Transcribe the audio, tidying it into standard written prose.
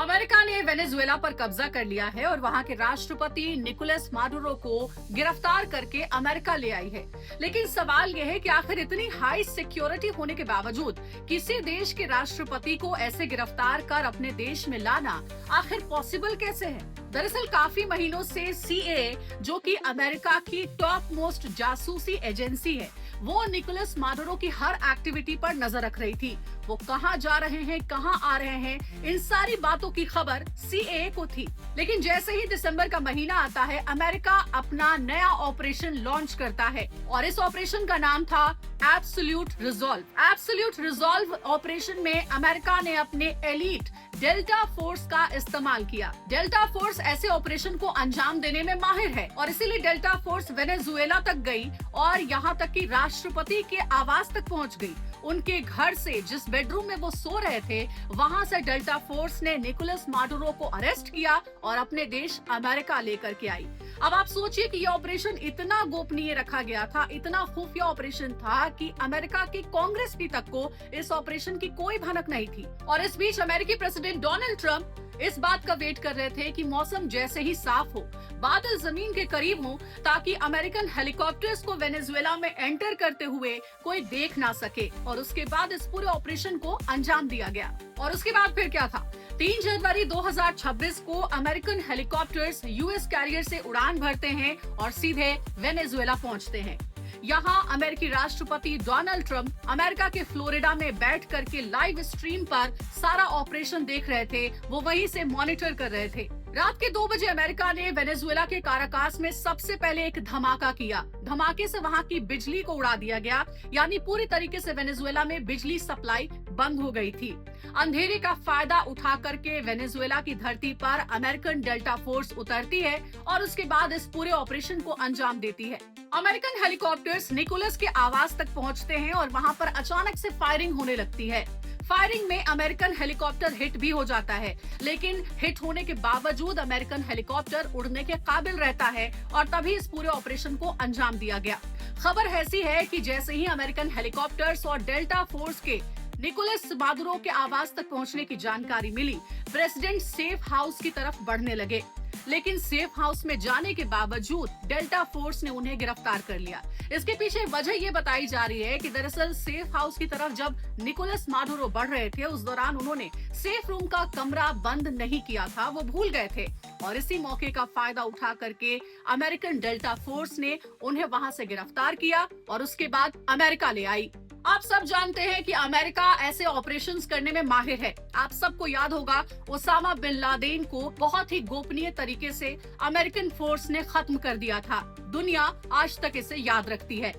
America ने Venezuela पर कब्जा कर लिया है और वहां के राष्ट्रपति निकोलस माडुरो को गिरफ्तार करके अमेरिका ले आई है। लेकिन सवाल यह है कि आखिर इतनी हाई सिक्योरिटी होने के बावजूद किसी देश के राष्ट्रपति को ऐसे गिरफ्तार कर अपने देश में लाना आखिर पॉसिबल कैसे है? दरअसल काफी महीनों से सीएए, जो कि अमेरिका की टॉप मोस्ट जासूसी एजेंसी है, वो निकोलस माडुरो की हर एक्टिविटी पर नजर रख रही थी। वो कहाँ जा रहे हैं, कहाँ आ रहे हैं, इन सारी बातों की खबर सीएए को थी। लेकिन जैसे ही दिसंबर का महीना आता है, अमेरिका अपना नया ऑपरेशन लॉन्च करता है और इस ऑपरेशन का नाम था absolute resolve. Absolute resolve operation में अमेरिका ने अपने एलीट डेल्टा फोर्स का इस्तेमाल किया। डेल्टा फोर्स ऐसे ऑपरेशन को अंजाम देने में माहिर है और इसीलिए डेल्टा फोर्स वेनेजुएला तक गई और यहाँ तक कि राष्ट्रपति के आवास तक पहुँच गई। उनके घर से, जिस बेडरूम में वो सो रहे थे, वहाँ से डेल्टा फोर्स ने निकोलस माडुरो को अरेस्ट किया और अपने देश अमेरिका लेकर के आई। अब आप सोचिए कि ये ऑपरेशन इतना गोपनीय रखा गया था, इतना खुफिया ऑपरेशन था कि अमेरिका की कांग्रेस की तक को इस ऑपरेशन की कोई भनक नहीं थी। और इस बीच अमेरिकी प्रेसिडेंट डोनाल्ड ट्रंप इस बात का वेट कर रहे थे कि मौसम जैसे ही साफ हो, बादल जमीन के करीब हो, ताकि अमेरिकन हेलीकॉप्टर्स को वेनेजुएला में एंटर करते हुए कोई देख ना सके। और उसके बाद इस पूरे ऑपरेशन को अंजाम दिया गया। और उसके बाद फिर क्या था? 3 जनवरी 2026 को अमेरिकन हेलीकॉप्टर्स यूएस कैरियर से उड़ान भरते हैं और सीधे वेनेजुएला पहुंचते हैं। यहाँ अमेरिकी राष्ट्रपति डोनाल्ड ट्रंप अमेरिका के फ्लोरिडा में बैठ करके लाइव स्ट्रीम पर सारा ऑपरेशन देख रहे थे। वो वहीं से मॉनिटर कर रहे थे। रात के 2 बजे अमेरिका ने वेनेजुएला के काराकास में सबसे पहले एक धमाका किया। धमाके से वहां की बिजली को उड़ा दिया गया, यानी पूरी तरीके से वेनेजुएला में बिजली सप्लाई बंद हो गई थी। अंधेरे का फायदा उठा करके वेनेजुएला की धरती पर अमेरिकन डेल्टा फोर्स उतरती है और उसके बाद इस पूरे ऑपरेशन को अंजाम देती है। अमेरिकन हेलीकॉप्टर्स निकोलस के आवास तक पहुंचते हैं और वहां पर अचानक से फायरिंग होने लगती है। फायरिंग में अमेरिकन हेलीकॉप्टर हिट भी हो जाता है, लेकिन हिट होने के बावजूद अमेरिकन हेलीकॉप्टर उड़ने के काबिल रहता है और तभी इस पूरे ऑपरेशन को अंजाम दिया गया। खबर ऐसी है कि जैसे ही अमेरिकन हेलीकॉप्टर्स और डेल्टा फोर्स के निकोलस माडुरो के आवास तक पहुंचने की जानकारी मिली, प्रेसिडेंट सेफ हाउस की तरफ बढ़ने लगे। लेकिन सेफ हाउस में जाने के बावजूद डेल्टा फोर्स ने उन्हें गिरफ्तार कर लिया। इसके पीछे वजह ये बताई जा रही है कि दरअसल सेफ हाउस की तरफ जब निकोलस माडुरो बढ़ रहे थे, उस दौरान उन्होंने सेफ रूम का कमरा बंद नहीं किया था, वो भूल गए थे। और इसी मौके का फायदा उठा करके अमेरिकन डेल्टा फोर्स ने उन्हें वहां से गिरफ्तार किया और उसके बाद अमेरिका ले आई। आप सब जानते हैं कि अमेरिका ऐसे ऑपरेशंस करने में माहिर है। आप सबको याद होगा, ओसामा बिन लादेन को बहुत ही गोपनीय तरीके से अमेरिकन फोर्स ने खत्म कर दिया था। दुनिया आज तक इसे याद रखती है।